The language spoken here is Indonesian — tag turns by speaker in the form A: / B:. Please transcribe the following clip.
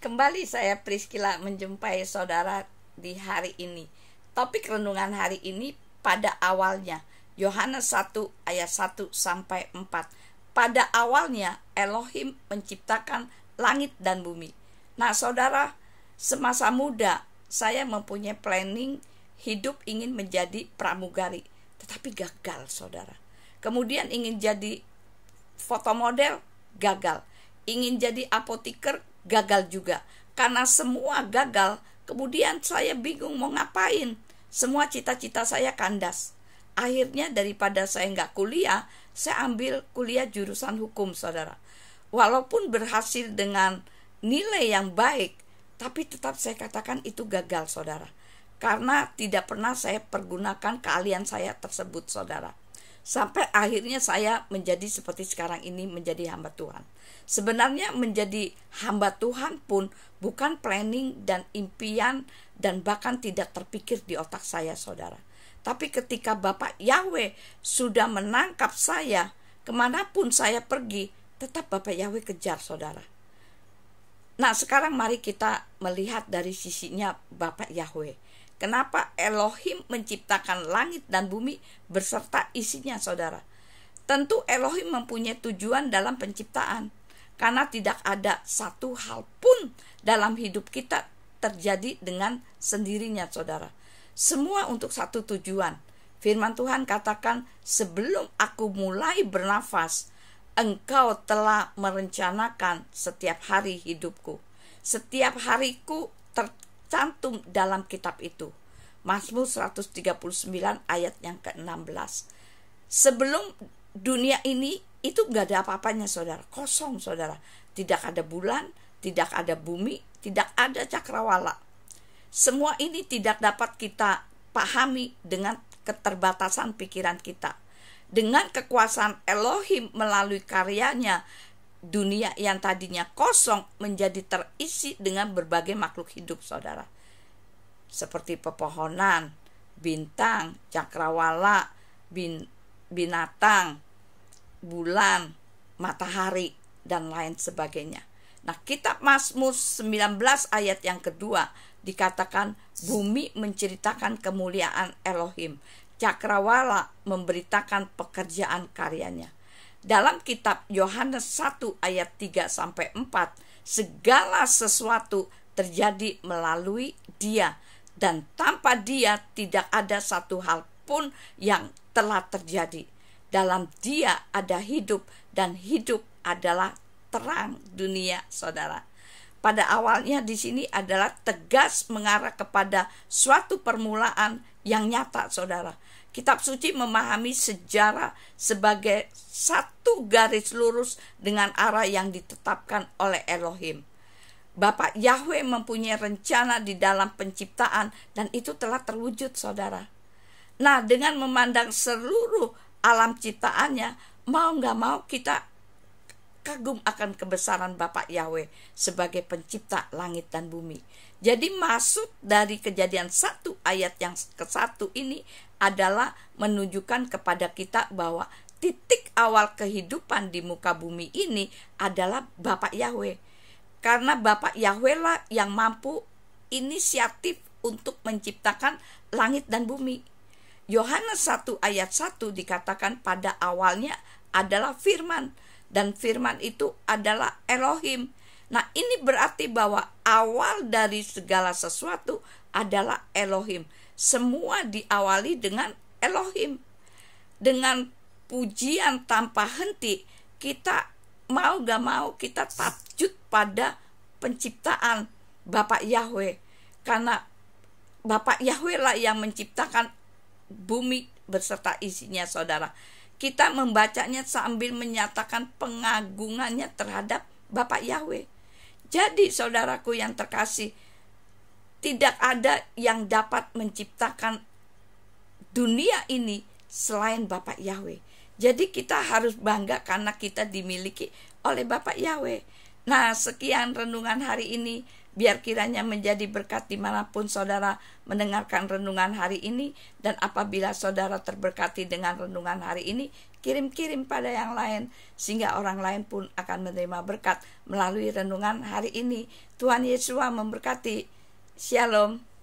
A: Kembali saya Priscilla menjumpai saudara di hari ini. Topik renungan hari ini pada awalnya Yohanes 1 ayat 1 sampai 4. Pada awalnya Elohim menciptakan langit dan bumi. Nah, saudara, semasa muda saya mempunyai planning hidup ingin menjadi pramugari, tetapi gagal, saudara. Kemudian ingin jadi fotomodel, gagal. Ingin jadi apoteker, gagal juga. Karena semua gagal, kemudian saya bingung mau ngapain. Semua cita-cita saya kandas. Akhirnya daripada saya nggak kuliah, saya ambil kuliah jurusan hukum, saudara. Walaupun berhasil dengan nilai yang baik, tapi tetap saya katakan itu gagal, saudara. Karena tidak pernah saya pergunakan keahlian saya tersebut, saudara. Sampai akhirnya saya menjadi seperti sekarang ini, menjadi hamba Tuhan. Sebenarnya menjadi hamba Tuhan pun bukan planning dan impian dan bahkan tidak terpikir di otak saya, saudara. Tapi ketika Bapak Yahweh sudah menangkap saya, kemanapun saya pergi, tetap Bapak Yahweh kejar, saudara. Nah, sekarang mari kita melihat dari sisinya Bapak Yahweh. Kenapa Elohim menciptakan langit dan bumi beserta isinya, saudara? Tentu Elohim mempunyai tujuan dalam penciptaan. Karena tidak ada satu hal pun dalam hidup kita terjadi dengan sendirinya, saudara. Semua untuk satu tujuan. Firman Tuhan katakan, sebelum aku mulai bernafas, Engkau telah merencanakan setiap hari hidupku. Setiap hariku tercantum dalam kitab itu. Mazmur 139 ayat yang ke-16. Sebelum dunia ini itu gak ada apa-apanya, saudara. Kosong, saudara. Tidak ada bulan, tidak ada bumi, tidak ada cakrawala. Semua ini tidak dapat kita pahami dengan keterbatasan pikiran kita. Dengan kekuasaan Elohim melalui karyanya, dunia yang tadinya kosong menjadi terisi dengan berbagai makhluk hidup, saudara. Seperti pepohonan, bintang, cakrawala, binatang, bulan, matahari, dan lain sebagainya. Nah, kitab Mazmur 19 ayat yang kedua dikatakan bumi menceritakan kemuliaan Elohim, cakrawala memberitakan pekerjaan karyanya. Dalam kitab Yohanes 1 ayat 3 sampai 4, segala sesuatu terjadi melalui Dia, dan tanpa Dia tidak ada satu hal pun yang telah terjadi. Dalam Dia ada hidup, dan hidup adalah terang dunia, saudara. Pada awalnya di sini adalah tegas mengarah kepada suatu permulaan yang nyata, saudara. Kitab suci memahami sejarah sebagai satu garis lurus dengan arah yang ditetapkan oleh Elohim. Bapak Yahweh mempunyai rencana di dalam penciptaan, dan itu telah terwujud, saudara. Nah, dengan memandang seluruh alam ciptaannya, mau gak mau kita kagum akan kebesaran Bapak Yahweh sebagai pencipta langit dan bumi. Jadi maksud dari Kejadian 1 ayat yang ke-1 ini adalah menunjukkan kepada kita bahwa titik awal kehidupan di muka bumi ini adalah Bapak Yahweh. Karena Bapak Yahweh lah yang mampu inisiatif untuk menciptakan langit dan bumi. Yohanes 1 ayat 1 dikatakan pada awalnya adalah firman, dan firman itu adalah Elohim. Nah, ini berarti bahwa awal dari segala sesuatu adalah Elohim. Semua diawali dengan Elohim. Dengan pujian tanpa henti, kita mau gak mau kita takjub pada penciptaan Bapak Yahweh. Karena Bapak Yahweh lah yang menciptakan bumi beserta isinya, saudara. Kita membacanya sambil menyatakan pengagungannya terhadap Bapak Yahweh. Jadi saudaraku yang terkasih, tidak ada yang dapat menciptakan dunia ini selain Bapak Yahweh. Jadi kita harus bangga karena kita dimiliki oleh Bapak Yahweh. Nah, sekian renungan hari ini. Biar kiranya menjadi berkat dimanapun saudara mendengarkan renungan hari ini. Dan apabila saudara terberkati dengan renungan hari ini, kirim-kirim pada yang lain, sehingga orang lain pun akan menerima berkat melalui renungan hari ini. Tuhan Yesus memberkati. Shalom.